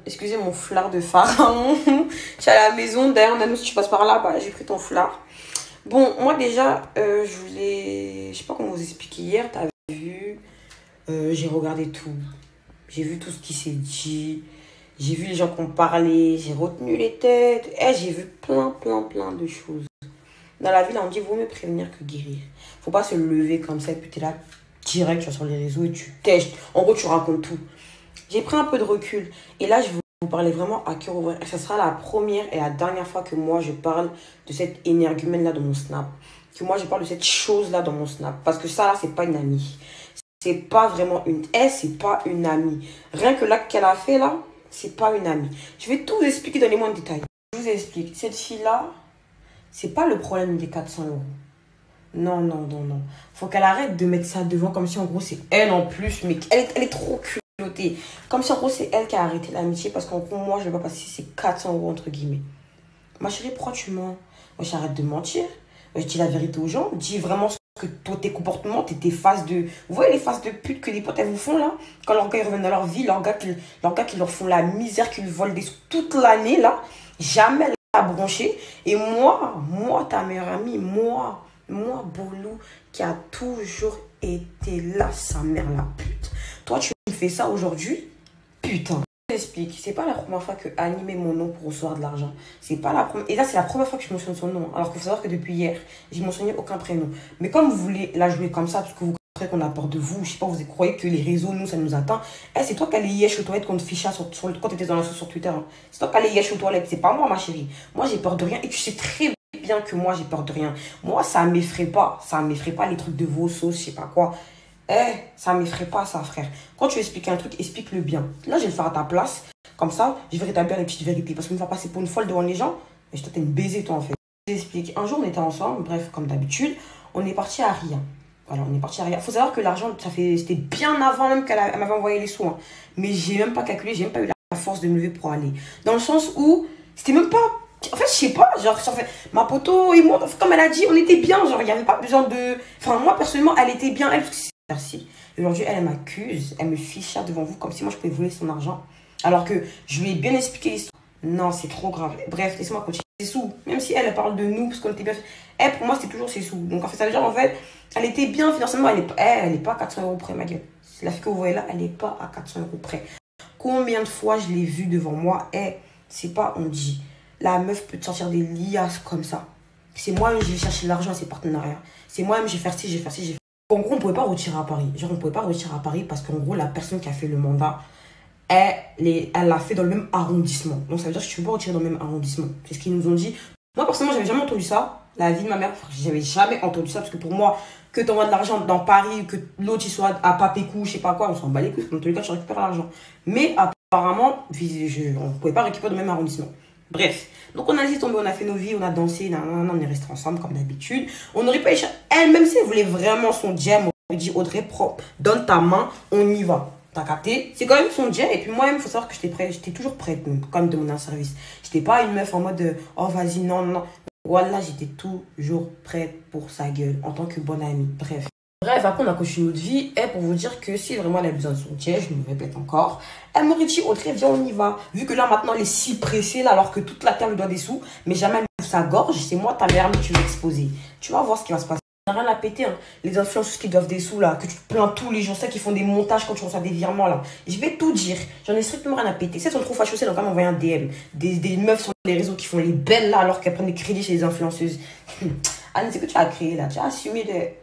Excusez mon foulard de pharaon. Je suis à la maison. D'ailleurs, Nanou, si tu passes par là, bah, j'ai pris ton foulard. Bon, moi déjà, je voulais... Je sais pas comment vous expliquer. Hier, t'as vu... j'ai regardé tout. J'ai vu tout ce qui s'est dit. J'ai vu les gens qui ont parlé. J'ai retenu les têtes. Et j'ai vu plein de choses. Dans la vie, là, on dit vaut mieux prévenir que guérir. Faut pas se lever comme ça et puis t'es là direct, tu vas sur les réseaux et tu tèches. En gros, tu racontes tout. J'ai pris un peu de recul. Et là, je vais vous parler vraiment à cœur ouvert. Et ça sera la première et la dernière fois que moi, je parle de cette énergumène-là dans mon snap. Que moi, je parle de cette chose-là dans mon snap. Parce que ça, là, c'est pas une amie. C'est pas vraiment une... Elle, c'est pas une amie. Rien que l'acte qu'elle a fait, là, c'est pas une amie. Je vais tout vous expliquer dans les moindres détails. Je vous explique. Cette fille-là, c'est pas le problème des 400 euros. Non. Faut qu'elle arrête de mettre ça devant comme si en gros c'est elle en plus. Mais elle est trop culottée. Comme si en gros c'est elle qui a arrêté l'amitié. Parce qu'en gros moi je vais pas passer ces 400 euros entre guillemets. Ma chérie, pourquoi tu mens? Moi j'arrête de mentir. Moi, je dis la vérité aux gens. Dis vraiment ce que toi tes comportements, tes faces de... Vous voyez les faces de pute que les potes elles vous font là? Quand leurs gars ils reviennent dans leur vie, leurs gars qui leur font la misère, qui leur volent des sous toute l'année là. Jamais elle a bronché. Et moi, ta meilleure amie, moi, Boulou, qui a toujours été là, sa mère la pute. Toi, tu me fais ça aujourd'hui? Putain. Je t'explique. C'est pas la première fois que Annie met mon nom pour recevoir de l'argent. C'est pas la première. Et là, c'est la première fois que je mentionne son nom. Alors qu'il faut savoir que depuis hier, j'ai mentionné aucun prénom. Mais comme vous voulez la jouer comme ça, parce que vous croyez qu'on a peur de vous, je sais pas, vous croyez que les réseaux, nous, ça nous atteint. Eh, c'est toi qui allais yesh aux toilettes contre Ficha quand t'étais dans la sauce sur Twitter. Hein. C'est toi qui allais yesh aux toilettes. C'est pas moi, ma chérie. Moi, j'ai peur de rien. Et tu sais très bien que moi, j'ai peur de rien. Moi, ça m'effraie pas. Ça m'effraie pas les trucs de vos sauces, je sais pas quoi. Eh, ça m'effraie pas ça, frère. Quand tu expliques un truc, explique-le bien. Là, je vais le faire à ta place. Comme ça, je vais rétablir les petites vérités. Parce que me faire passer pour une folle devant les gens, mais je t'ai une baiser, toi, en fait. Je t'explique. Un jour, on était ensemble, bref, comme d'habitude. On est parti à Ria. Voilà, on est parti à Ria. Faut savoir que l'argent, c'était bien avant même qu'elle m'avait envoyé les sous. Hein. Mais j'ai même pas calculé, j'ai même pas eu la force de me lever pour aller. Dans le sens où, c'était même pas... En fait, je sais pas, genre, ma poteau et moi, comme elle a dit, on était bien, genre, il n'y avait pas besoin de... Enfin, moi, personnellement, elle était bien, elle, merci. Aujourd'hui, elle m'accuse, elle me fiche devant vous, comme si moi, je pouvais voler son argent. Alors que je lui ai bien expliqué l'histoire. Non, c'est trop grave. Bref, laisse-moi continuer. Ses sous, même si elle parle de nous, parce qu'on était bien... Elle, pour moi, c'était toujours ses sous. Donc, en fait, ça veut dire, en fait, elle était bien financièrement, elle est pas à 400 euros près, ma gueule. La fille que vous voyez là, elle n'est pas à 400 euros près. Combien de fois je l'ai vue devant moi, c'est pas, on dit... La meuf peut te sortir des liasses comme ça. C'est moi-même, je vais chercher l'argent à ses partenariats. C'est moi-même, j'ai fait ci, j'ai fait ci, j'ai fait... En gros, on ne pouvait pas retirer à Paris. Genre, on ne pouvait pas retirer à Paris parce qu'en gros, la personne qui a fait le mandat, elle l'a fait dans le même arrondissement. Donc, ça veut dire que tu ne peux pas retirer dans le même arrondissement. C'est ce qu'ils nous ont dit. Moi, personnellement, j'avais jamais entendu ça. La vie de ma mère, j'avais jamais entendu ça. Parce que pour moi, que tu envoies de l'argent dans Paris, que l'autre, il soit à Papécou, je sais pas quoi, on s'en bat les couilles. Dans tous les cas, tu récupères l'argent. Mais apparemment, on ne pouvait pas récupérer dans le même arrondissement. Bref, donc on a laissé tomber, on a fait nos vies, on a dansé, on est resté ensemble comme d'habitude. On n'aurait pas échappé. Elle, même si elle voulait vraiment son jam, on lui dit Audrey, propre, donne ta main, on y va. T'as capté? C'est quand même son jam. Et puis moi-même, il faut savoir que j'étais toujours prête, quand même, de mon service. J'étais pas une meuf en mode oh vas-y, non. Voilà, j'étais toujours prête pour sa gueule, en tant que bonne amie. Bref, après on a continué notre vie. Et pour vous dire que si vraiment elle a besoin de son tiers, je me répète encore, elle m'aurait dit Audrey, viens, on y va. Vu que là maintenant elle est si pressée, là, alors que toute la terre lui doit des sous, mais jamais elle ouvre sa gorge, c'est moi ta mère, mais tu vas exposer. Tu vas voir ce qui va se passer. On n'a rien à péter, hein. Les influenceurs qui doivent des sous là, que tu te plains tous les jours, ceux qui font des montages quand tu reçois des virements là. Je vais tout dire, j'en ai strictement rien à péter. Si elles sont trop fâchées, elles ont quand même envoyé un DM. Des meufs sur les réseaux qui font les belles là alors qu'elles prennent des crédits chez les influenceuses. Anne, c'est que tu as créé là, tu as assumé de...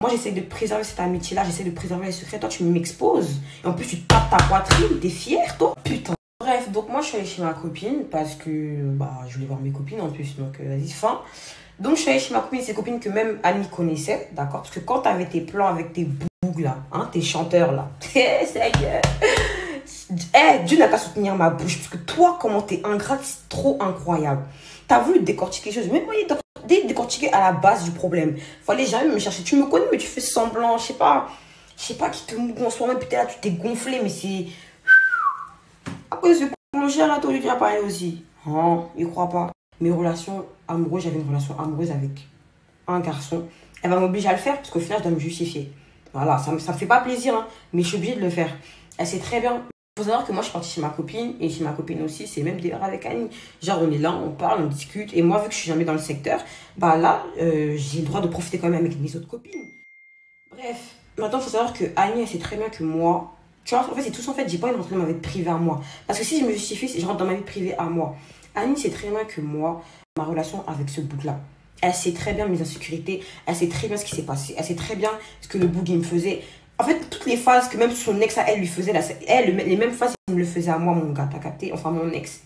Moi, j'essaie de préserver cette amitié-là, j'essaie de préserver les secrets. Toi, tu m'exposes. Et en plus, tu tapes ta poitrine, t'es fière, toi. Putain. Bref, donc moi, je suis allée chez ma copine parce que je voulais voir mes copines en plus. Donc, vas-y, fin. Donc, je suis allée chez ma copine, ces copines que même Annie connaissait, d'accord? Parce que quand t'avais tes plans avec tes bougs là, hein, tes chanteurs là, ça y est. Dieu n'a qu'à soutenir ma bouche. Parce que toi, comment t'es ingrate, c'est trop incroyable. T'as voulu décortiquer les choses. Mais moi, décortiquer à la base du problème. Fallait jamais me chercher. Tu me connais, mais tu fais semblant. Je sais pas qui te mouille en ce moment. Peut-être là, tu t'es gonflé, mais c'est... Après, ce plongeur là, toi, lui a parlé aussi. Non, il croit pas. Mes relations amoureuses, j'avais une relation amoureuse avec un garçon. Elle va m'obliger à le faire parce qu'au final, je dois me justifier. Voilà, ça me fait pas plaisir, hein, mais je suis obligée de le faire. Elle sait très bien Faut savoir que moi, je suis partie chez ma copine, et chez ma copine aussi, c'est même des avec Annie. Genre, on est là, on parle, on discute, et moi, vu que je suis jamais dans le secteur, bah là, j'ai le droit de profiter quand même avec mes autres copines. Bref, maintenant, il faut savoir que Annie, elle sait très bien que moi, tu vois, en fait, c'est tout ça, en fait, j'ai pas envie de rentrer dans ma vie privée à moi. Parce que si je me justifie, je rentre dans ma vie privée à moi. Annie sait très bien que moi, ma relation avec ce bouc-là, elle sait très bien mes insécurités, elle sait très bien ce qui s'est passé, elle sait très bien ce que le bouc, il me faisait. En fait, toutes les phases que même son ex à elle lui faisait, là, les mêmes phases qu'il me le faisait à moi, mon gars, t'as capté? Enfin, mon ex.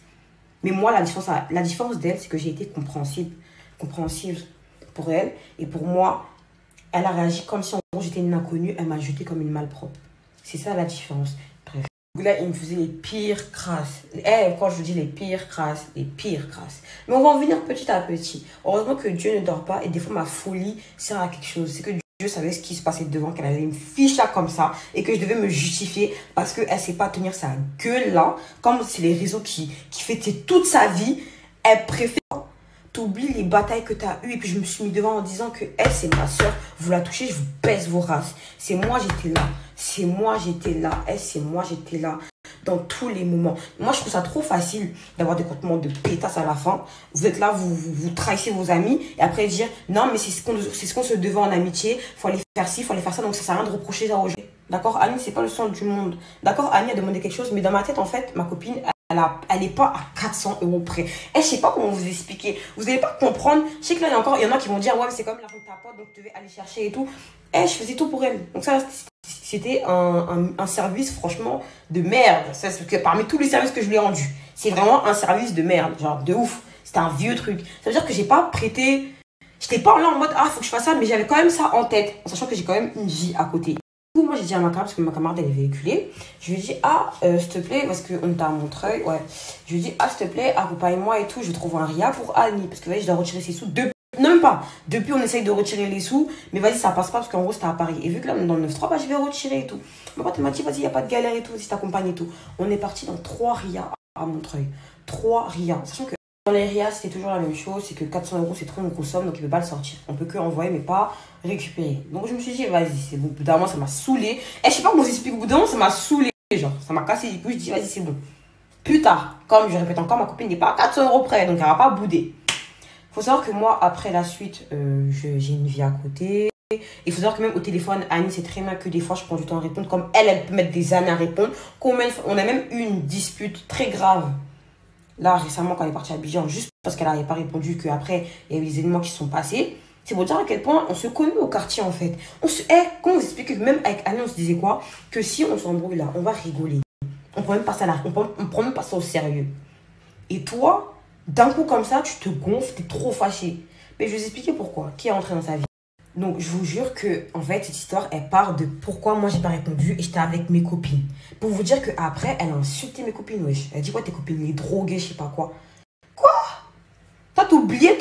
Mais moi, la différence d'elle, c'est que j'ai été compréhensive pour elle. Et pour moi, elle a réagi comme si en gros j'étais une inconnue, elle m'a jeté comme une malpropre. C'est ça la différence. Bref. Là, il me faisait les pires crasses. Quand je vous dis les pires crasses, les pires crasses. Mais on va en venir petit à petit. Heureusement que Dieu ne dort pas et des fois ma folie sert à quelque chose. C'est que Dieu savait ce qui se passait devant, qu'elle allait me ficher comme ça et que je devais me justifier parce qu'elle ne sait pas tenir sa gueule là. Comme c'est les réseaux qui fêtaient toute sa vie, elle préfère. T'oublies les batailles que tu as eues et puis je me suis mis devant en disant que elle c'est ma soeur, vous la touchez, je vous baisse vos races. C'est moi j'étais là, c'est moi j'étais là, elle c'est moi j'étais là dans tous les moments. Moi je trouve ça trop facile d'avoir des comportements de pétasse à la fin. Vous êtes là, vous trahissez vos amis et après dire non mais c'est ce qu'on se devait en amitié, faut aller faire ci, faut aller faire ça, donc ça sert à rien de reprocher ça aux gens. D'accord, Annie c'est pas le centre du monde. D'accord, Annie a demandé quelque chose mais dans ma tête en fait ma copine elle n'est pas à 400 € près. Et je sais pas comment vous expliquer. Vous n'allez pas comprendre. Je sais que là, il y en a qui vont dire, ouais, mais c'est comme l'argent de ta pote, donc tu devais aller chercher et tout. Et je faisais tout pour elle. Donc ça, c'était un service, franchement, de merde. Ça, c'est que parmi tous les services que je lui ai rendus, c'est vraiment un service de merde. Genre, de ouf. C'était un vieux truc. Ça veut dire que j'ai pas prêté. J'étais pas là en mode, ah, faut que je fasse ça, mais j'avais quand même ça en tête. En sachant que j'ai quand même une vie à côté. Moi j'ai dit à ma camarade, parce que ma camarade elle est véhiculée, je lui ai dit ah s'il te plaît, parce qu'on était à Montreuil, ouais, je lui ai dit ah s'il te plaît accompagne-moi et tout, je trouve un RIA pour Annie, parce que vas-y je dois retirer ses sous, non même pas, depuis on essaye de retirer les sous, mais vas-y ça passe pas parce qu'en gros c'était à Paris, et vu que là on est dans le 9-3, bah je vais retirer et tout. Ma pote m'a dit vas-y y a pas de galère et tout, vas-y t'accompagnes et tout. On est parti dans 3 RIA à Montreuil, 3 RIA, sachant que dans les RIA, c'était toujours la même chose, c'est que 400 € c'est trop, on consomme, donc il ne peut pas le sortir. On peut que envoyer, mais pas récupérer. Donc je me suis dit, vas-y, c'est bon. Au bout d'un moment, ça m'a saoulé. Et je sais pas comment vous explique, au bout d'un moment, ça m'a saoulé, genre, ça m'a cassé les couilles. Je dis, vas-y, c'est bon. Plus tard, comme je répète encore, ma copine n'est pas à 400 € près, donc elle va pas bouder. Faut savoir que moi, après la suite, j'ai une vie à côté. Il faut savoir que même au téléphone, Annie, c'est très bien que des fois, je prends du temps à répondre. Comme elle peut mettre des années à répondre. On a même eu une dispute très grave. Là, récemment, quand elle est partie à Abidjan, juste parce qu'elle n'avait pas répondu, qu'après, il y a eu des éléments qui se sont passés. C'est pour dire à quel point on se connaît au quartier, en fait. Comment vous expliquez que même avec Annie, on se disait quoi? Que si on s'embrouille là, on va rigoler. On prend même pas ça là, on prend même pas ça au sérieux. Et toi, d'un coup comme ça, tu te gonfles, t'es trop fâché. Mais je vais vous expliquer pourquoi. Qui est entré dans sa vie? Donc, je vous jure que, en fait, cette histoire, elle part de pourquoi moi, j'ai pas répondu et j'étais avec mes copines. Pour vous dire qu'après, elle a insulté mes copines, wesh. Elle dit quoi, tes copines, les droguées, je sais pas quoi. Quoi? Toi, t'oublies,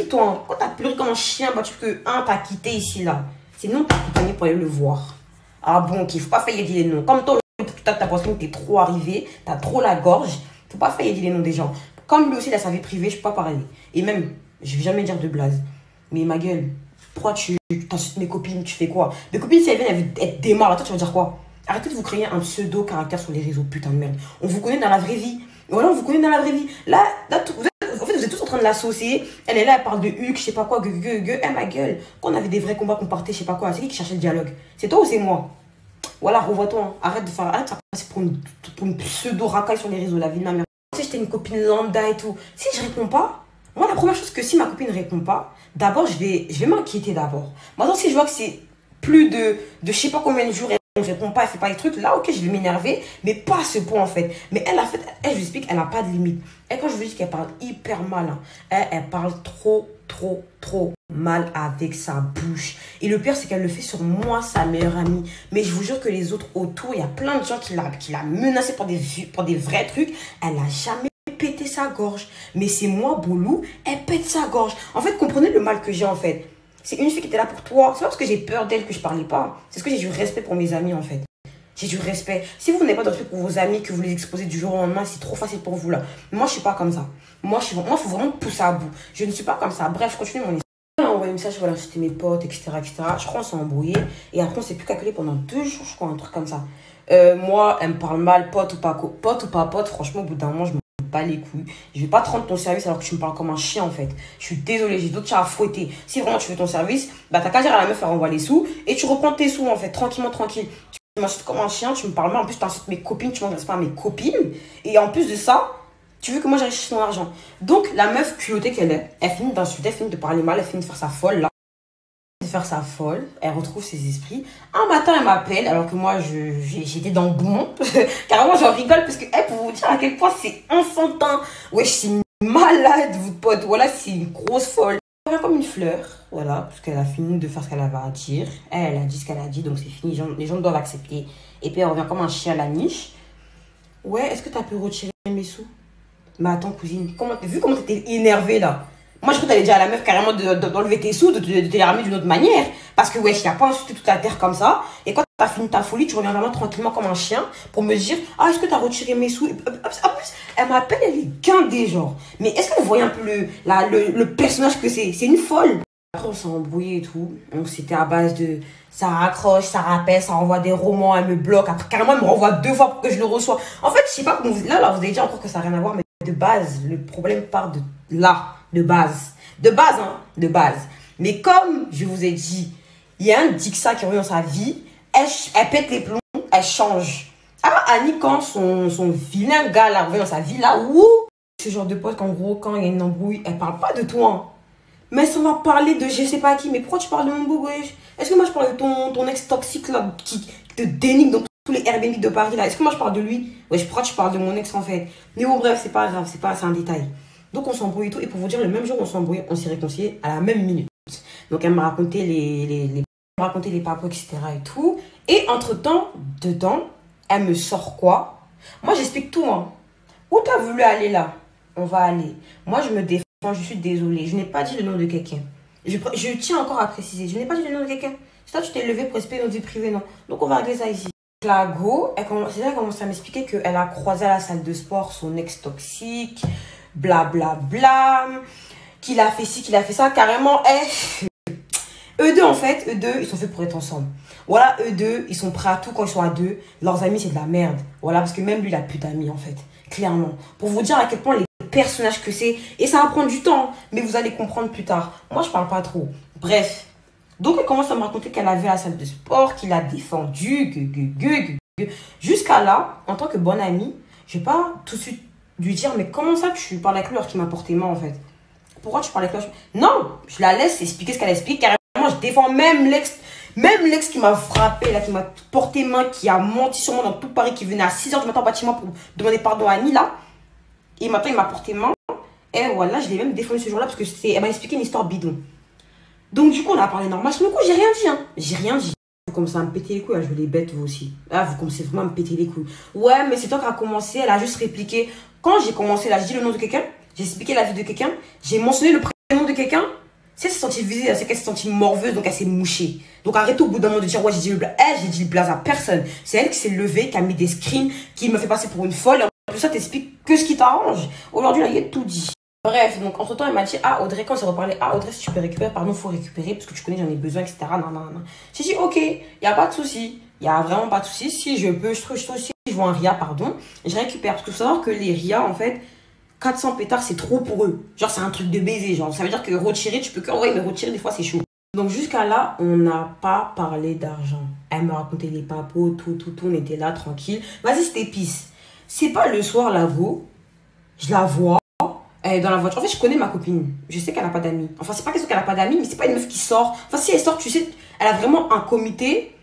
toi. Quand t'as pleuré comme un chien battu que t'as quitté ici, là. C'est nous, t'as accompagné pour aller le voir. Ah bon, ok, faut pas faire dire les noms. Comme toi, t'as l'impression que t'es trop arrivé, t'as trop la gorge. Faut pas faire dire les noms des gens. Comme lui aussi, il a sa vie privée, je peux pas parler. Et même, je vais jamais dire de blague. Mais ma gueule. Pourquoi tu insultes mes copines, tu fais quoi? Mes copines, si elles viennent, elles démarrent. Toi, tu vas dire quoi? Arrêtez de vous créer un pseudo-caractère sur les réseaux, putain de merde. On vous connaît dans la vraie vie. Voilà, on vous connaît dans la vraie vie. Là vous êtes tous en train de l'associer. Elle est là, elle parle de Hugues, je sais pas quoi, ma gueule. Quand on avait des vrais combats, qu'on partait, je sais pas quoi, c'est qui cherchait le dialogue? C'est toi ou c'est moi? Voilà, revois-toi. Hein. Arrête de passer pour une pseudo-racaille sur les réseaux, la vie de ma mère. Tu sais, j'étais une copine lambda et tout. Si je réponds pas, moi, la première chose que si ma copine ne répond pas, d'abord, je vais m'inquiéter d'abord. Maintenant, si je vois que c'est plus de je sais pas combien de jours, elle ne répond pas, elle fait pas les trucs, là, ok, je vais m'énerver, mais pas à ce point, en fait. Mais elle, je vous explique, elle n'a pas de limite. Et quand je vous dis qu'elle parle hyper mal, hein, elle parle trop mal avec sa bouche. Et le pire, c'est qu'elle le fait sur moi, sa meilleure amie. Mais je vous jure que les autres autour, il y a plein de gens qui l'a menacée pour des vrais trucs. Elle n'a jamais péter sa gorge. Mais c'est moi, Boulou, elle pète sa gorge. En fait, comprenez le mal que j'ai, en fait. C'est une fille qui était là pour toi. C'est pas parce que j'ai peur d'elle que je parlais pas. C'est parce que j'ai du respect pour mes amis, en fait. J'ai du respect. Si vous n'avez pas de respect pour vos amis, que vous les exposez du jour au lendemain, c'est trop facile pour vous, là. Moi, je suis pas comme ça. Moi, faut vraiment pousser à bout. Je ne suis pas comme ça. Bref, je continue mon histoire. On a envoyé un message, voilà, c'était mes potes, etc., etc. Je crois qu'on s'est embrouillé. Et après, on s'est plus calculé pendant 2 jours, je crois, un truc comme ça. Moi, elle me parle mal, pote ou pas pote, franchement, au bout d'un moment, je me bats les couilles. Je vais pas te rendre ton service alors que tu me parles comme un chien, en fait. Je suis désolée, j'ai d'autres chats à fouetter. Si vraiment tu veux ton service, bah t'as qu'à dire à la meuf, elle renvoie les sous et tu reprends tes sous, en fait, tranquillement, tranquille. Tu m'insultes comme un chien, tu me parles mal, en plus, tu insultes mes copines, tu m'adresses pas à mes copines. Et en plus de ça, tu veux que moi j'aille chercher ton argent. Donc, la meuf culottée qu'elle est, elle finit d'insulter, elle finit de parler mal, elle finit de faire sa folle, là. De faire sa folle, elle retrouve ses esprits. Un matin, elle m'appelle, alors que moi, j'étais dans le bon. Carrément, j'en rigole, parce que, pour vous dire à quel point c'est enfantin. Ouais, c'est une malade, votre pote. Voilà, c'est une grosse folle. Elle revient comme une fleur, voilà, parce qu'elle a fini de faire ce qu'elle avait à dire. Elle a dit ce qu'elle a dit, donc c'est fini, les gens doivent accepter. Et puis, elle revient comme un chien à la niche. Ouais, est-ce que tu as pu retirer mes sous? Mais attends, cousine, vu comment t'étais énervée, là? Moi, je crois que t'allais dire à la meuf carrément d'enlever tes sous, de te les ramener d'une autre manière. Parce que, wesh, il n'y a pas insulté toute la terre comme ça. Et quand t'as fini ta folie, tu reviens vraiment tranquillement comme un chien pour me dire, ah, est-ce que t'as retiré mes sous? En plus, elle m'appelle, elle est guindée, genre. Mais est-ce que vous voyez un peu le personnage que c'est? C'est une folle. Après, on s'est embrouillé et tout. Donc, c'était à base de ça raccroche, ça rappelle, ça envoie des romans, elle me bloque. Après, carrément, elle me renvoie 2 fois pour que je le reçois. En fait, je sais pas comment vous. Là, vous avez dit encore que ça n'a rien à voir, mais de base, le problème part de là, de base. De base, hein, de base. Mais comme je vous ai dit, il y a un Dixa qui revient dans sa vie, elle pète les plombs, elle change. Ah, Annie, quand son vilain gars là revient dans sa vie, là, ouh, ce genre de pote qu'en gros, quand il y a une embrouille, elle parle pas de toi. Hein. Mais ça va parler de je sais pas qui. Mais pourquoi tu parles de mon beau wesh? Est-ce que moi je parle de ton ex toxique là qui te dénigre dans tous les Airbnb de Paris là? Est-ce que moi je parle de lui? Wesh, pourquoi tu parles de mon ex en fait? Mais bon, bref, c'est pas grave, c'est un détail. Donc on s'embrouille et tout. Et pour vous dire, le même jour où on s'embrouille, on s'est réconcilié à la même minute. Donc elle m'a raconté les papos, etc. et tout. Et entre-temps, dedans, elle me sort quoi? Moi j'explique tout. Hein. Où t'as voulu aller là? On va aller. Moi je me défends. Je suis désolée, je n'ai pas dit le nom de quelqu'un. Je tiens encore à préciser, je n'ai pas dit le nom de quelqu'un. C'est toi, tu t'es levé pour respecter notre vie privée, non. Donc, on va régler ça ici. La go, c'est là qu'elle commence à m'expliquer qu'elle a croisé à la salle de sport son ex toxique, blablabla, qu'il a fait ci, qu'il a fait ça, carrément. Eux deux, en fait, eux deux, ils sont faits pour être ensemble. Voilà, eux deux, ils sont prêts à tout quand ils sont à deux. Leurs amis, c'est de la merde. Voilà, parce que même lui, il a plus d'amis, en fait. Clairement. Pour vous dire à quel point les personnages que c'est. Et ça va prendre du temps, mais vous allez comprendre plus tard. Moi, je parle pas trop. Bref. Donc, elle commence à me raconter qu'elle avait la salle de sport, qu'il a défendu, jusqu'à là, en tant que bonne amie, je vais pas tout de suite lui dire, mais comment ça tu parles avec lui alors qu'il m'a porté main, en fait? Pourquoi tu parles avec lui? Non, je la laisse expliquer ce qu'elle explique. Carrément, je défends même l'ex qui m'a frappé, là, qui m'a porté main, qui a menti sur moi dans tout Paris, qui venait à 6 h du matin au bâtiment pour demander pardon à Annie, là. Et maintenant, il m'a porté main. Et voilà, je l'ai même défendu ce jour-là parce que elle m'a expliqué une histoire bidon. Donc, du coup, on a parlé normal. Sur le coup, j'ai rien dit. Hein. J'ai rien dit. Vous commencez à me péter les couilles. Hein. Je veux les bêtes, vous aussi. Là, vous commencez vraiment à me péter les couilles. Ouais, mais c'est toi qui a commencé. Elle a juste répliqué. Quand j'ai commencé, là, j'ai dit le nom de quelqu'un. J'ai expliqué la vie de quelqu'un. J'ai mentionné le prénom de quelqu'un. Si elle s'est sentie visée, c'est qu'elle s'est sentie morveuse, donc elle s'est mouchée. Donc arrête au bout d'un moment de dire, ouais, j'ai dit le blaze. J'ai dit le blaze à personne. C'est elle qui s'est levée, qui a mis des screens, qui me fait passer pour une folle. Tout ça t'explique que ce qui t'arrange. Aujourd'hui, là, il y a tout dit. Bref, donc entre temps, elle m'a dit, ah Audrey, quand on s'est reparlé, ah Audrey, si tu peux récupérer, pardon, faut récupérer, parce que tu connais, j'en ai besoin, etc. Non, non, non. J'ai dit, ok, il n'y a pas de souci. Il n'y a vraiment pas de souci. Si je peux, je trouve si je vois un RIA, pardon, je récupère. Parce qu'il faut savoir que les RIA, en fait, 400 pétards, c'est trop pour eux. Genre, c'est un truc de baiser, genre. Ça veut dire que retirer, tu peux que envoyer, mais retirer, des fois, c'est chaud. Donc, jusqu'à là, on n'a pas parlé d'argent. Elle me racontait les papos, tout, on était là, tranquille. Vas-y, c'était pisse. C'est pas le soir, la go, je la vois, elle est dans la voiture. En fait, je connais ma copine. Je sais qu'elle n'a pas d'amis. Enfin, c'est pas question qu'elle n'a pas d'amis, mais c'est pas une meuf qui sort. Enfin, si elle sort, tu sais, elle a vraiment un comité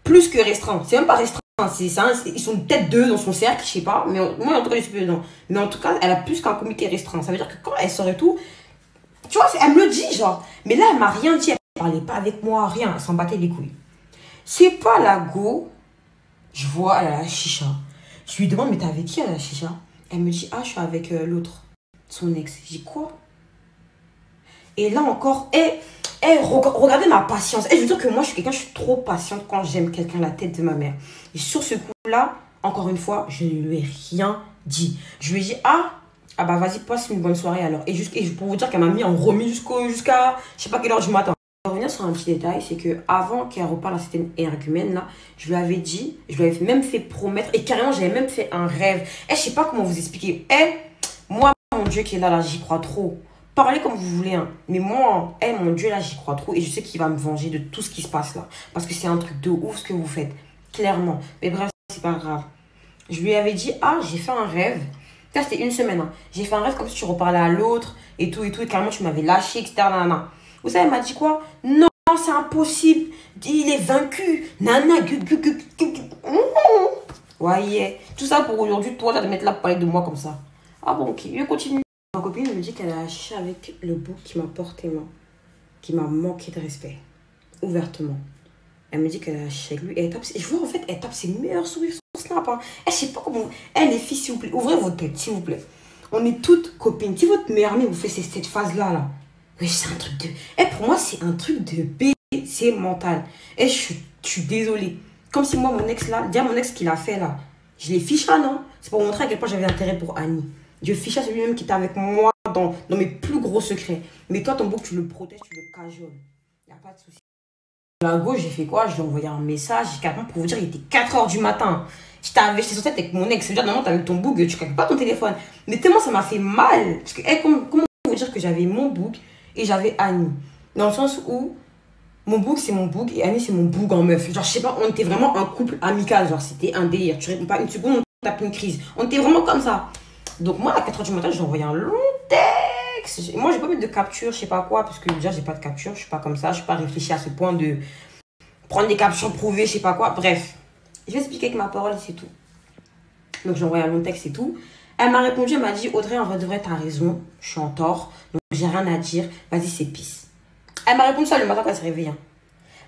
plus que restreint. C'est même pas restreint. Ils sont peut-être 2 dans son cercle, je sais pas. Mais moi, en tout cas, je suis plus dedans. Mais en tout cas, elle a plus qu'un comité restreint. Ça veut dire que quand elle sort et tout, tu vois, elle me le dit, genre. Mais là, elle m'a rien dit. Elle parlait pas avec moi, rien. Elle s'en battait les couilles. C'est pas la go. Je vois, elle a la chicha. Je lui demande, mais t'es avec qui, elle a la chicha? Elle me dit, ah, je suis avec l'autre, son ex. J'ai dit, quoi? Et là encore, regardez ma patience. Je veux dire que moi, je suis trop patiente quand j'aime quelqu'un, la tête de ma mère. Et sur ce coup-là, encore une fois, je ne lui ai rien dit. Je lui ai dit, ah bah vas-y, passe une bonne soirée alors. Et pour vous dire qu'elle m'a mis en remis jusqu'à, je sais pas quelle heure du matin. revenir sur un petit détail, c'est que avant qu'elle reparle à cette énergumène là, je lui avais dit, je lui avais même fait promettre, et carrément j'avais même fait un rêve. Je sais pas comment vous expliquer. Moi, mon Dieu qui est là, j'y crois trop. Parlez comme vous voulez, hein. Mais moi, mon Dieu là, j'y crois trop, et je sais qu'il va me venger de tout ce qui se passe là. Parce que c'est un truc de ouf ce que vous faites, clairement. Mais bref, c'est pas grave. Je lui avais dit, j'ai fait un rêve. Ça, c'était une semaine. Hein. J'ai fait un rêve comme si tu reparlais à l'autre et tout, et carrément, tu m'avais lâché, etc. Nanana. Vous savez, elle m'a dit quoi? Non, c'est impossible. Il est vaincu. Nana, voyez. Tout ça pour aujourd'hui, toi, là, de mettre là pour parler de moi comme ça. Ah bon, ok. Je continue. Ma copine me dit qu'elle a lâché avec le bouc qui m'a porté moi. Qui m'a manqué de respect. Ouvertement. Elle me dit qu'elle a lâché avec lui. Et elle tape, je vois en fait, elle tape ses meilleurs sourires sur Snap. Hein. Je sais pas comment. Les filles, s'il vous plaît, ouvrez votre tête, s'il vous plaît. On est toutes copines. Si votre meilleure amie vous fait cette phase-là, là. Oui, c'est un truc de... pour moi, c'est un truc de c'est mental. Je suis désolée. Comme si moi, mon ex, là, dire mon ex qu'il a fait, là, je l'ai fiché, non? C'est pour montrer à quel point j'avais intérêt pour Annie. Je fiché c'est lui-même qui était avec moi dans mes plus gros secrets. Mais toi, ton bouc, tu le protèges, tu le cajoles. Il n'y a pas de souci. À gauche, j'ai fait quoi? Je lui ai envoyé un message, carrément pour vous dire, il était 4 h du matin. J'étais censée être avec mon ex. C'est-à-dire, normalement, t'as avec ton bouc, tu ne pas ton téléphone. Mais tellement ça m'a fait mal. Parce que, comment vous dire que j'avais mon bouc et j'avais Annie? Dans le sens où mon bouc, c'est mon bouc et Annie, c'est mon bouc en meuf. Genre, je sais pas, on était vraiment un couple amical. Genre, c'était un délire. Tu réponds pas une seconde, on tape une crise. On était vraiment comme ça. Donc, moi, à 4 h du matin, j'ai envoyé un long texte. Moi, j'ai pas mis de capture, je sais pas quoi, parce que déjà, j'ai pas de capture. Je suis pas comme ça. Je suis pas réfléchie à ce point de prendre des captions prouvées, je sais pas quoi. Bref, je vais expliquer avec ma parole et c'est tout. Donc, j'ai envoyé un long texte et tout. Elle m'a répondu, elle m'a dit, Audrey, en vrai de vrai, t'as raison. Je suis en tort. Donc, j'ai rien à dire. Vas-y, c'est pisse. Elle m'a répondu ça le matin quand elle s'est réveillée.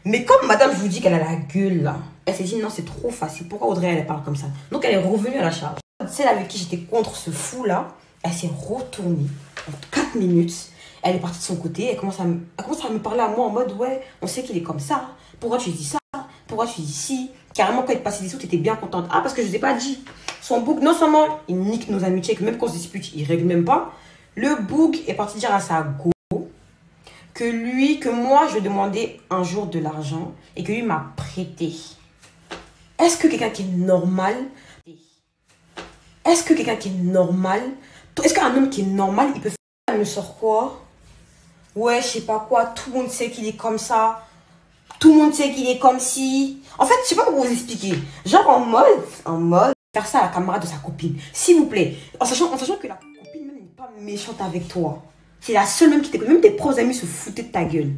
Mais comme madame, je vous dis qu'elle a la gueule là, elle s'est dit, non, c'est trop facile. Pourquoi Audrey, elle parle comme ça? Donc, elle est revenue à la charge. Celle avec qui j'étais contre ce fou là, elle s'est retournée en 4 minutes. Elle est partie de son côté. Elle commence à me parler à moi en mode, ouais, on sait qu'il est comme ça. Pourquoi tu dis ça? Pourquoi tu dis si? Carrément, quand il passait des sous, tu étais bien contente. Ah, parce que je ne vous ai pas dit. Son bouc, non seulement il nique nos amitiés, que même quand on se dispute, il ne règle même pas. Le bouc est parti dire à sa go que moi, je lui ai demandé un jour de l'argent et que lui m'a prêté. Est-ce que quelqu'un qui est normal... Est-ce que quelqu'un qui est normal... Est-ce qu'un homme qui est normal, il peut faire... Elle me sort quoi? Ouais, je sais pas quoi. Tout le monde sait qu'il est comme ça. Tout le monde sait qu'il est comme si... En fait, je sais pas comment vous expliquer. Genre en mode, faire ça à la camarade de sa copine. S'il vous plaît. En sachant que la copine même n'est pas méchante avec toi. C'est la seule même qui t'écoute. Même tes propres amis se foutaient de ta gueule.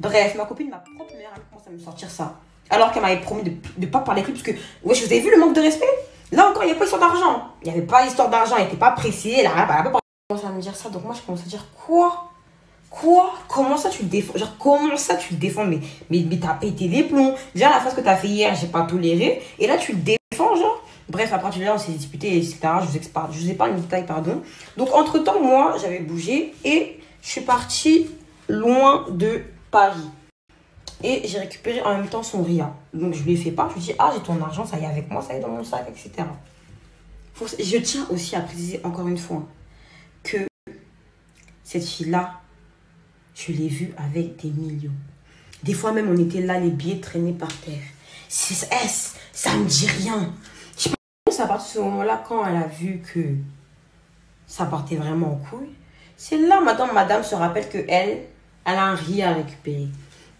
Bref, ma copine, ma propre meilleure amie commence à me sortir ça. Alors qu'elle m'avait promis de ne pas parler avec lui. Parce que, ouais, je vous avez vu le manque de respect? Là encore, il n'y a pas histoire d'argent. Il n'y avait pas histoire d'argent. Elle n'était pas pressée. Elle a pas commencé à me dire ça. Donc moi, je commence à dire quoi? Quoi? Comment ça tu le défends? Genre, comment ça tu le défends? Mais t'as pété les plombs. Déjà, la phrase que t'as fait hier, j'ai pas toléré. Et là, tu le défends, genre. Bref, après, on s'est disputé, etc. Je vous ai pas mis détail, pardon. Donc, entre-temps, moi, j'avais bougé et je suis partie loin de Paris. Et j'ai récupéré en même temps son RIA. Donc, je lui ai fait part. Je lui ai dit, j'ai ton argent, ça y est avec moi, ça y est dans mon sac, etc. Je tiens aussi à préciser encore une fois que cette fille-là, je l'ai vue avec des millions. Des fois même, on était là, les billets traînés par terre. Ça me dit rien. Je pense à partir de ce moment-là, quand elle a vu que ça partait vraiment en couille, c'est là, madame se rappelle qu'elle a un riz à récupérer.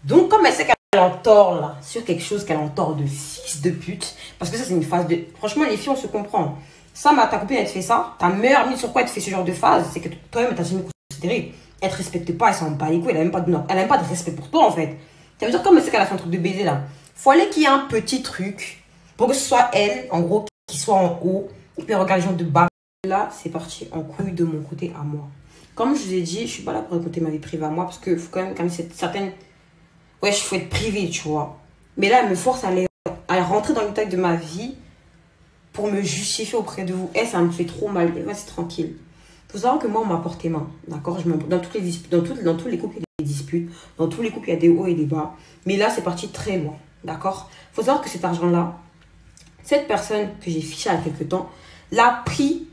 Donc, comme elle sait qu'elle est en tort, là, sur quelque chose qu'elle est en tort de fils de pute, parce que ça, c'est une phase de... Franchement, les filles, on se comprend. Ça, ta copine, elle te fait ça. Ta meilleure amie, sur quoi elle te fait ce genre de phase? C'est que toi-même, t'as jamais considéré. Elle te respecte pas, elle s'en bat les couilles, elle a même pas de respect pour toi en fait. Ça veut dire comme c'est qu'elle a fait un truc de baiser là. Faut aller qu'il y ait un petit truc pour que ce soit elle, en gros, qui soit en haut, et puis regarde les gens de bas. Là, c'est parti en couille de mon côté à moi. Comme je vous ai dit, je suis pas là pour raconter ma vie privée à moi parce que faut quand même certaines... Ouais, faut être privé, tu vois. Mais là, elle me force à aller rentrer dans le détail de ma vie pour me justifier auprès de vous. Ça me fait trop mal. Et vas-y, tranquille. Il faut savoir que moi, on m'a porté main, d'accord? Dans toutes les disputes, dans tous les couples, il y a des disputes. Dans tous les couples, il y a des hauts et des bas. Mais là, c'est parti très loin, d'accord? Il faut savoir que cet argent-là, cette personne que j'ai fichée il y a quelques temps, l'a pris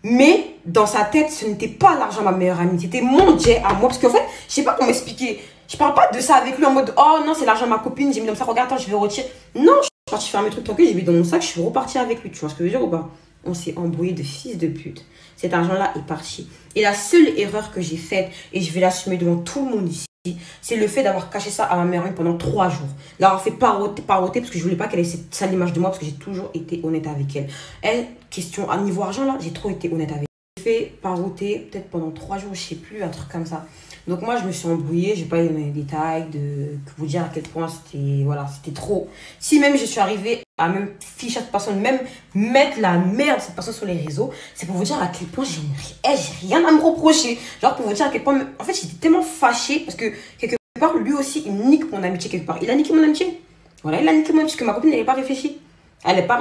Mais dans sa tête, ce n'était pas l'argent de ma meilleure amie. C'était mon jet à moi. Parce qu'en fait, je sais pas comment expliquer. Je parle pas de ça avec lui en mode, oh non, c'est l'argent de ma copine. J'ai mis comme ça, regarde, attends, je vais retirer. Non, je suis partie faire mes trucs tranquilles. J'ai mis dans mon sac, je suis repartie avec lui. Tu vois ce que je veux dire ou pas? On s'est embrouillé de fils de pute. Cet argent-là est parti. Et la seule erreur que j'ai faite, et je vais l'assumer devant tout le monde ici, c'est le fait d'avoir caché ça à ma meilleure amie pendant 3 jours. L'avoir fait paroter parce que je voulais pas qu'elle ait cette sale image de moi, parce que j'ai toujours été honnête avec elle. Elle, question à niveau argent là, j'ai trop été honnête avec elle. J'ai fait paroter peut-être pendant 3 jours, je sais plus, un truc comme ça. Donc moi je me suis embrouillée, je vais pas y donner les détails, que vous dire à quel point c'était, voilà, c'était trop. Si même je suis arrivée à même ficher cette personne, même mettre la merde de cette personne sur les réseaux, c'est pour vous dire à quel point j'ai rien à me reprocher. Genre pour vous dire à quel point, en fait j'étais tellement fâchée parce que quelque part lui aussi il nique mon amitié quelque part. Il a niqué mon amitié. Voilà, il a niqué mon amitié parce que ma copine elle n'est pas réfléchie. Elle n'est pas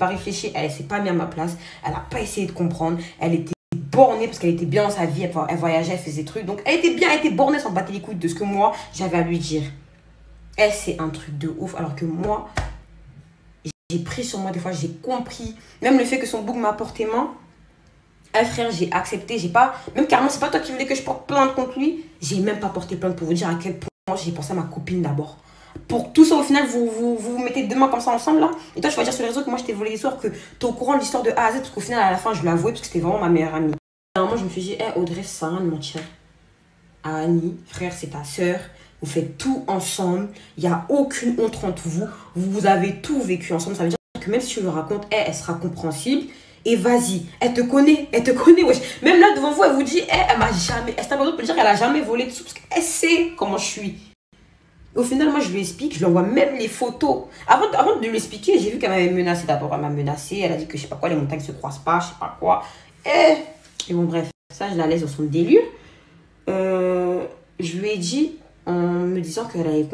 réfléchie, elle s'est pas mis à ma place, elle n'a pas essayé de comprendre, elle était bornée parce qu'elle était bien dans sa vie, elle voyageait, elle faisait des trucs. Donc elle était bien, elle était bornée, sans battre les couilles de ce que moi j'avais à lui dire. Elle, c'est un truc de ouf. Alors que moi, j'ai pris sur moi des fois, j'ai compris. Même le fait que son bouc m'a porté main, frère, j'ai accepté, j'ai pas. Même carrément, c'est pas toi qui voulais que je porte plainte contre lui. J'ai même pas porté plainte pour vous dire à quel point j'ai pensé à ma copine d'abord. Pour tout ça, au final, vous mettez deux mains comme ça ensemble là. Et toi, tu vas dire sur les réseaux que moi je t'ai volé l'histoire, que t'es au courant de l'histoire de A à Z, parce qu'au final, à la fin, je l'avoue, parce que c'était vraiment ma meilleure amie. Alors moi, je me suis dit, hey, Audrey, ça sert à rien de mentir à Annie, frère, c'est ta soeur. Vous faites tout ensemble. Il n'y a aucune honte entre vous. Vous avez tout vécu ensemble. Ça veut dire que même si tu le racontes, elle sera compréhensible. Et vas-y, elle te connaît, wesh. Même là, devant vous, elle vous dit, elle m'a jamais... Elle s'est pas besoin de dire qu'elle a jamais volé de sous, parce qu'elle sait comment je suis. Au final, moi, je lui explique, je lui envoie même les photos. Avant de lui expliquer, j'ai vu qu'elle m'avait menacé d'abord. Elle m'a menacé, elle a dit que je sais pas quoi, les montagnes se croisent pas, je sais pas quoi. Et bon, bref, ça, je la laisse dans son délire. Je lui ai dit en me disant qu'elle allait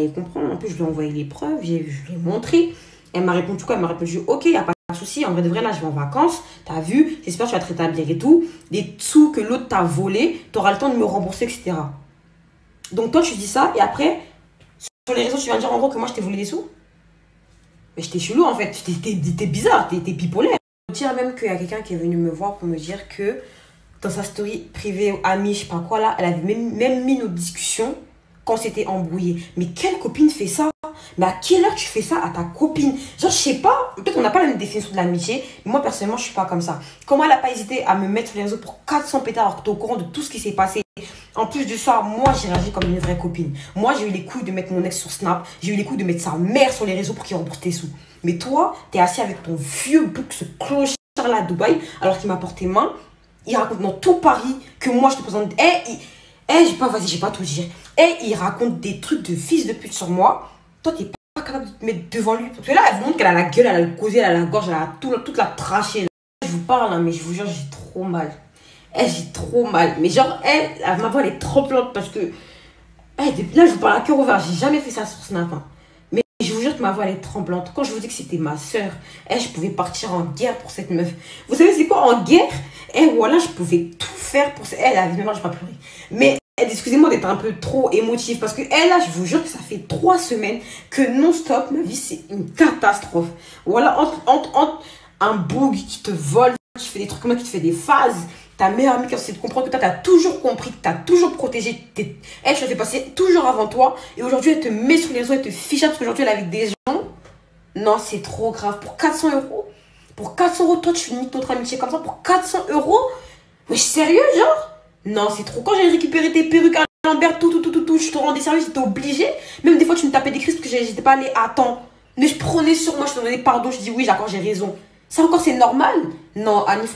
comprendre. En plus, je lui ai envoyé les preuves, je lui ai montré. Elle m'a répondu quoi? Elle m'a répondu, ok, il n'y a pas de souci. En vrai de vrai, là, je vais en vacances. T'as vu? J'espère que tu vas te rétablir et tout. Des sous que l'autre t'a volé, tu auras le temps de me rembourser, etc. Donc, toi, tu dis ça. Et après, sur les réseaux, tu viens dire en gros que moi, je t'ai volé des sous. Mais j'étais chelou, en fait. T'es bizarre, t'es bipolaire. Je veux dire même qu'il y a quelqu'un qui est venu me voir pour me dire que dans sa story privée, amie, je sais pas quoi, là, elle avait même mis nos discussions quand c'était embrouillé. Mais quelle copine fait ça? Mais à quelle heure tu fais ça à ta copine? Genre, je sais pas, peut-être on n'a pas la même définition de l'amitié, mais moi, personnellement, je suis pas comme ça. Comment elle a pas hésité à me mettre sur les réseaux pour 400 pétards alors que t'es au courant de tout ce qui s'est passé? En plus de ça, moi, j'ai réagi comme une vraie copine. Moi, j'ai eu les couilles de mettre mon ex sur Snap. J'ai eu les couilles de mettre sa mère sur les réseaux pour qu'il rembourse tes sous. Mais toi, t'es assis avec ton vieux bouc, ce clochard là à Dubaï, alors qu'il m'a porté main. Il raconte dans tout Paris que moi, je te présente... j'ai pas tout dire. Il raconte des trucs de fils de pute sur moi. Toi, t'es pas capable de te mettre devant lui. Parce que là, elle vous montre qu'elle a la gueule, elle a le causé, elle a la gorge, elle a toute la trachée. Là. Je vous parle, hein, mais je vous jure, j'ai trop mal. J'ai trop mal. Mais genre, ma voix, elle est tremblante parce que... depuis là, je vous parle à cœur ouvert. J'ai jamais fait ça sur Snap. Hein. Mais je vous jure que ma voix, elle est tremblante. Quand je vous dis que c'était ma soeur, je pouvais partir en guerre pour cette meuf. Vous savez, c'est quoi en guerre? Voilà, je pouvais tout faire pour ça. Elle avait même, je vais pas pleurer. Mais excusez-moi d'être un peu trop émotive parce que là, je vous jure que ça fait 3 semaines que non-stop, ma vie, c'est une catastrophe. Voilà, entre un boug qui te vole, qui fait des trucs comme ça, qui te fait des phases. Ta meilleure amie qui essaie de comprendre que toi, t'as toujours compris, que t'as toujours protégé. Elle, je la fais passer toujours avant toi. Et aujourd'hui, elle te met sur les réseaux, elle te fiche parce qu'aujourd'hui, elle est avec des gens. Non, c'est trop grave. Pour 400 euros. Pour 400 euros, toi, tu niques notre amitié comme ça. Pour 400 euros. Mais sérieux, genre? Non, c'est trop. Quand j'ai récupéré tes perruques à Lambert, tout, je te rendais service, j'étais obligée. Même des fois, tu me tapais des crises parce que j'étais pas allée à temps. Mais je prenais sur moi, je te donnais pardon, je dis oui, d'accord, j'ai raison. Ça encore, c'est normal? Non, Annie,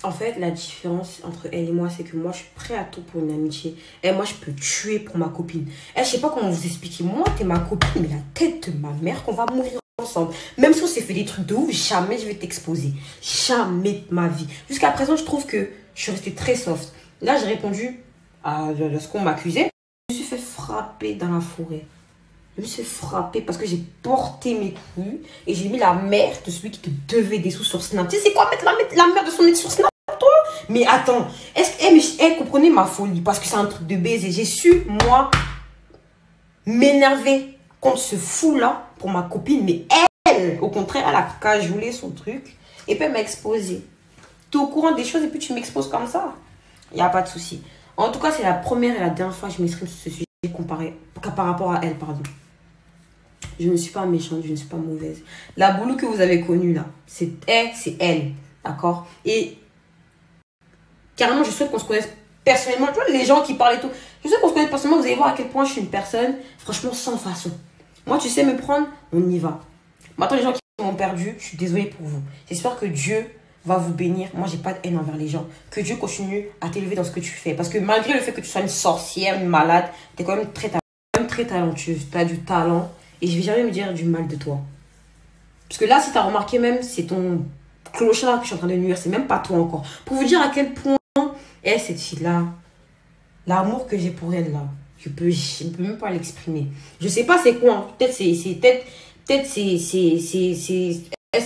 en fait, la différence entre elle et moi, c'est que moi, je suis prêt à tout pour une amitié. Moi, je peux tuer pour ma copine. Je sais pas comment vous expliquer. Moi, t'es ma copine, mais la tête de ma mère, qu'on va mourir ensemble. Même si on s'est fait des trucs de ouf, jamais je vais t'exposer. Jamais de ma vie. Jusqu'à présent, je trouve que je suis restée très soft. Là, j'ai répondu à ce qu'on m'accusait. Je me suis fait frapper dans la forêt. Je me suis fait frapper parce que j'ai porté mes couilles et j'ai mis la mère de celui qui te devait des sous sur Snap. Tu sais, c'est quoi mettre la mère de son ex sur Snap? Mais attends, est-ce qu'elle comprenait ma folie? Parce que c'est un truc de baiser. J'ai su, moi, m'énerver contre ce fou-là pour ma copine. Mais elle, au contraire, elle a cajoulé son truc. Et puis elle m'a exposé. Tu es au courant des choses et puis tu m'exposes comme ça. Il n'y a pas de souci. En tout cas, c'est la première et la dernière fois que je m'exprime sur ce sujet par rapport à elle, pardon. Je ne suis pas méchante, je ne suis pas mauvaise. La Boulou que vous avez connue là, c'est elle. D'accord? Et carrément, je souhaite qu'on se connaisse personnellement. Tu vois, les gens qui parlent et tout. Je souhaite qu'on se connaisse personnellement. Vous allez voir à quel point je suis une personne, franchement, sans façon. Moi, tu sais me prendre, on y va. Maintenant, les gens qui m'ont perdu, je suis désolée pour vous. J'espère que Dieu va vous bénir. Moi, j'ai pas de haine envers les gens. Que Dieu continue à t'élever dans ce que tu fais. Parce que malgré le fait que tu sois une sorcière, une malade, tu es quand même très talentueuse. Tu as du talent. Et je vais jamais me dire du mal de toi. Parce que là, si tu as remarqué même, c'est ton clochard que je suis en train de nuire. C'est même pas toi encore. Pour vous dire à quel point cette fille-là, l'amour que j'ai pour elle, là, je peux même pas l'exprimer. Je sais pas c'est quoi. Hein. Peut-être c'est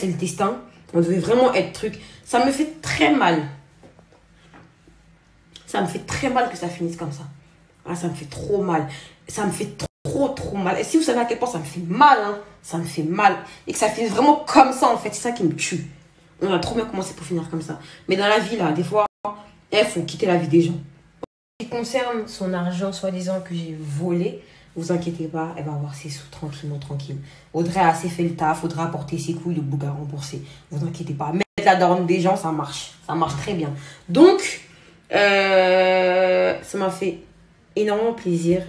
le destin. On devait vraiment être truc. Ça me fait très mal. Ça me fait très mal que ça finisse comme ça. Ah, ça me fait trop mal. Ça me fait trop mal. Et si vous savez à quel point ça me fait mal, hein, ça me fait mal. Et que ça finisse vraiment comme ça, en fait. C'est ça qui me tue. On a trop bien commencé pour finir comme ça. Mais dans la vie, là, des fois, il faut quitter la vie des gens. En ce qui concerne son argent, soi-disant, que j'ai volé, vous inquiétez pas, elle va avoir ses sous tranquillement, tranquille. Audrey a assez fait le taf, faudra apporter ses couilles, le bouc à rembourser. Vous inquiétez pas. Mettre la daronne des gens, ça marche. Ça marche très bien. Donc, ça m'a fait énormément plaisir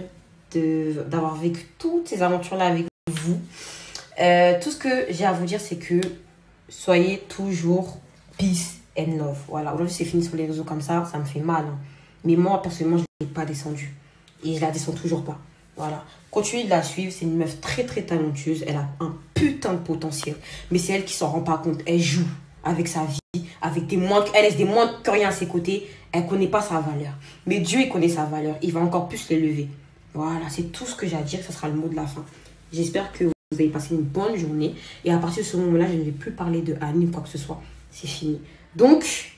d'avoir vécu toutes ces aventures-là avec vous. Tout ce que j'ai à vous dire, c'est que soyez toujours peace and love. Voilà, aujourd'hui c'est fini sur les réseaux comme ça me fait mal. Hein. Mais moi, personnellement, je ne l'ai pas descendue. Et je la descends toujours pas. Voilà. Continuez de la suivre. C'est une meuf très talentueuse. Elle a un putain de potentiel. Mais c'est elle qui s'en rend pas compte. Elle joue avec sa vie, avec des moins. Elle laisse des moins que rien à ses côtés. Elle connaît pas sa valeur. Mais Dieu, il connaît sa valeur. Il va encore plus l'élever. Voilà, c'est tout ce que j'ai à dire. Ça sera le mot de la fin. J'espère que vous avez passé une bonne journée. Et à partir de ce moment-là, je ne vais plus parler de Annie ou quoi que ce soit. C'est fini. Donc,